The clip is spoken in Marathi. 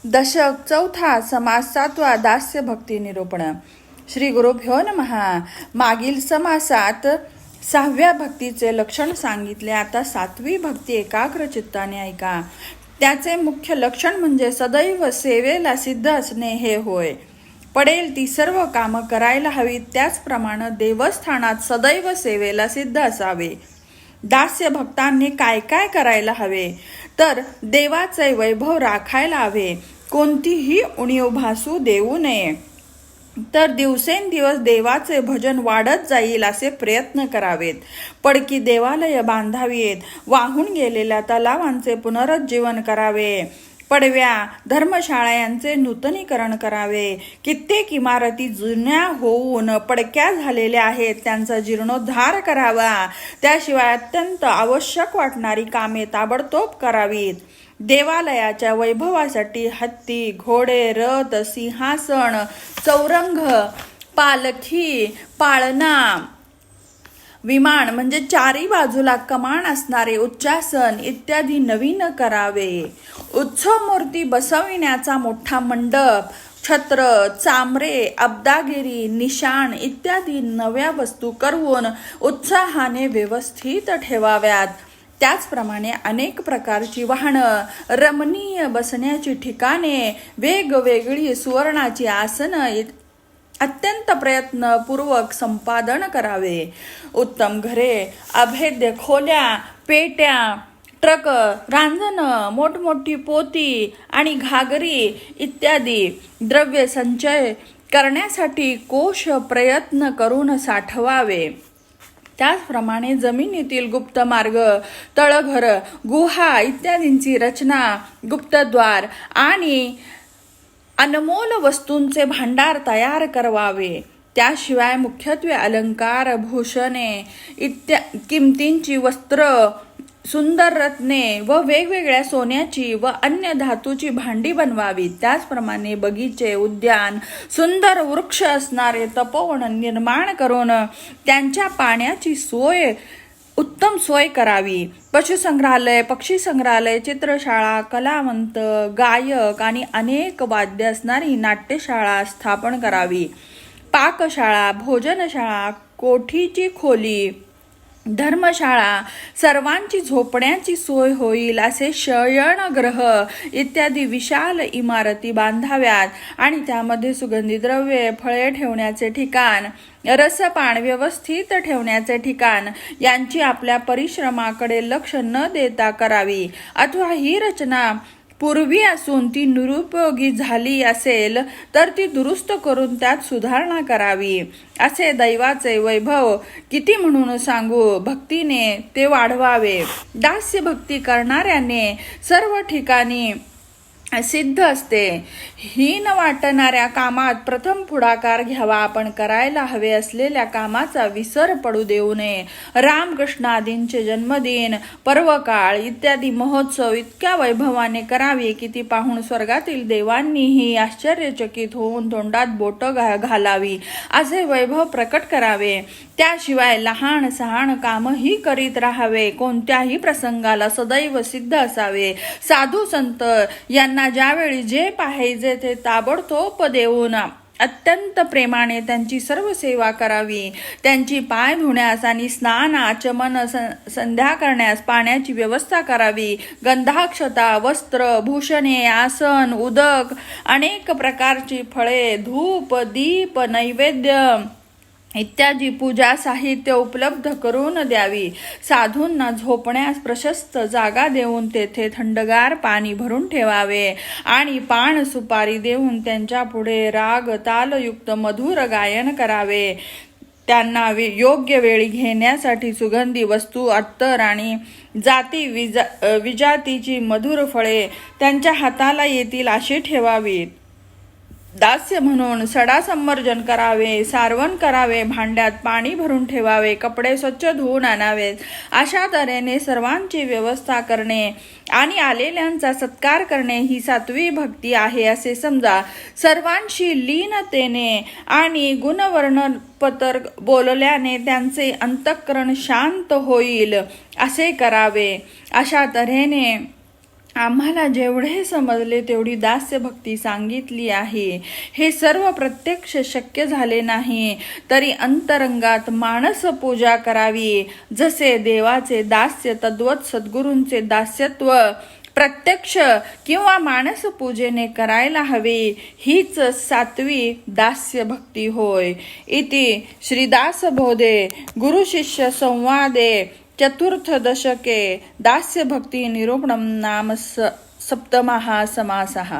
दशक चौथा, समास 7वा, दास्य भक्ती निरूपण. श्री गुरुभ्यो नमः. मागील समासात 6व्या भक्तीचे लक्षण सांगितले. आता 7वी भक्ती एकाग्र चित्ताने ऐका. त्याचे मुख्य लक्षण म्हणजे सदैव सेवेला सिद्ध असणे हे होय. पडेल ती सर्व कामं करायला हवीत, त्याचप्रमाणे देवस्थानात सदैव सेवेला सिद्ध असावे. दास्य भक्तांनी काय काय करायला हवे तर देवाचे वैभव राखायला हवे, कोणतीही उणीव भासू देऊ नये, तर दिवसेंदिवस देवाचे भजन वाढत जाईल असे प्रयत्न करावेत. पडकी देवालय बांधावीत, वाहून गेलेल्या तलावांचे पुनरुज्जीवन करावे, पडव्या धर्मशाळा यांचे नूतनीकरण करावे. कित्येक इमारती जुन्या होऊन पडक्या झालेल्या आहेत, त्यांचा जीर्णोद्धार करावा. त्याशिवाय अत्यंत आवश्यक वाटणारी कामे ताबडतोब करावीत. देवालयाच्या वैभवासाठी हत्ती, घोडे, रथ, सिंहासन, चौरंग, पालखी, पाळणा, विमान म्हणजे चारी बाजूला कमान असणारे उच्चासन इत्यादी नवीन करावे. उत्सव मूर्ती बसविण्याचा मोठा मंडप, छत्र, चामरे, अब्दागिरी, निशाण इत्यादी नव्या वस्तू करून उत्साहाने व्यवस्थित ठेवाव्यात. त्याचप्रमाणे अनेक प्रकारची वाहनं, रमणीय बसण्याची ठिकाणे, वेगवेगळी सुवर्णाची आसनं अत्यंत प्रयत्नपूर्वक संपादन करावे. उत्तम घरे, अभेद्य खोल्या, पेट्या, ट्रक, रांजणं, मोठमोठी पोती आणि घागरी इत्यादी द्रव्य संचय करण्यासाठी कोश प्रयत्न करून साठवावे. त्याचप्रमाणे जमिनीतील गुप्त मार्ग, तळघर, गुहा इत्यादींची रचना, गुप्तद्वार आणि अनमोल वस्तूंचे भांडार तयार करावे. त्याशिवाय मुख्यत्वे अलंकार, भूषणे, किमतींची वस्त्र, सुंदर रत्ने व वेगवेगळ्या सोन्याची व अन्य धातूची भांडी बनवावी. त्याचप्रमाणे बगीचे, उद्यान, सुंदर वृक्ष असणारे तपोवन निर्माण करून त्यांच्या पाण्याची उत्तम सोय करावी. पशुसंग्रहालय, पक्षी संग्रहालय, चित्रशाळा, कलावंत, गायक आणि अनेक वाद्य असणारी नाट्यशाळा स्थापन करावी. पाकशाळा, भोजनशाळा, कोठीची खोली, धर्मशाळा, सर्वांची झोपण्याची सोय होईल असे शयनगृह इत्यादी विशाल इमारती बांधाव्यात आणि त्यामध्ये सुगंधी द्रव्ये, फळे ठेवण्याचे ठिकाण, रसपान व्यवस्थित ठेवण्याचे ठिकाण यांची आपल्या परिश्रमाकडे लक्ष न देता करावी. अथवा ही रचना पूर्वी असून ती निरुपयोगी झाली असेल तर ती दुरुस्त करून त्यात सुधारणा करावी. असे दैवाचे वैभव किती म्हणून सांगू, भक्तीने ते वाढवावे. दास्य भक्ती करणाऱ्याने सर्व ठिकाणी सिद्ध असते. हीन वाटणाऱ्या कामात प्रथम पुढाकार घ्यावा. आपण करायला हवे असलेल्या कामाचा विसर पडू देऊ नये. रामकृष्ण आदींचे जन्मदिन, पर्वकाळ इत्यादी महोत्सव इतक्या वैभवाने करावे की ती पाहून स्वर्गातील देवांनीही आश्चर्यचकित होऊन तोंडात बोट घालावी असे वैभव प्रकट करावे. त्याशिवाय लहान सहान कामही करीत राहावे. कोणत्याही प्रसंगाला सदैव सिद्ध असावे. साधू संत यांना ज्यावेळी जे पाहायचे ते ताबडतोब देऊन अत्यंत प्रेमाने त्यांची सर्व सेवा करावी. त्यांची पाय धुण्यास आणि स्नान, आचमन, संध्या करण्यास पाण्याची व्यवस्था करावी. गंधाक्षता, वस्त्र, भूषणे, आसन, उदक, अनेक प्रकारची फळे, धूप, दीप, नैवेद्य इत्यादी पूजा साहित्य उपलब्ध करून द्यावी. साधूंना झोपण्यास प्रशस्त जागा देऊन तेथे थंडगार पाणी भरून ठेवावे आणि पान सुपारी देऊन त्यांच्या पुढे राग तालयुक्त मधुर गायन करावे. त्यांना योग्य वेळी घेण्यासाठी सुगंधी वस्तू, अत्तर आणि जाती विजातीची मधुर फळे त्यांच्या हाताला येतील अशी ठेवावीत. दास्य म्हणून सडा संवर्जन करावे, सारवण करावे, भांड्यात पाणी भरून ठेवावे, कपडे स्वच्छ धुवून आणावेत. अशा तऱ्हेने सर्वांची व्यवस्था करणे आणि आलेल्यांचा सत्कार करणे ही 7वी भक्ती आहे असे समजा. सर्वांशी लीनतेने आणि गुणवर्णपतर बोलल्याने त्यांचे अंतःकरण शांत होईल असे करावे. अशा तऱ्हेने आम्हाला जेवढे समजले तेवढी दास्य भक्ती सांगितली आहे. हे सर्व प्रत्यक्ष शक्य झाले नाही तरी अंतरंगात मानस पूजा करावी. जसे देवाचे दास्य तद्वत सद्गुरूंचे दास्यत्व प्रत्यक्ष किंवा मानस पूजेने करायला हवे. हीच सात्वी दास्य भक्ती होय. इति श्रीदासबोधे गुरु शिष्य संवादे चतुर्थ दशके दास्य भक्ती निरूपणम नाम सप्तमः समासः.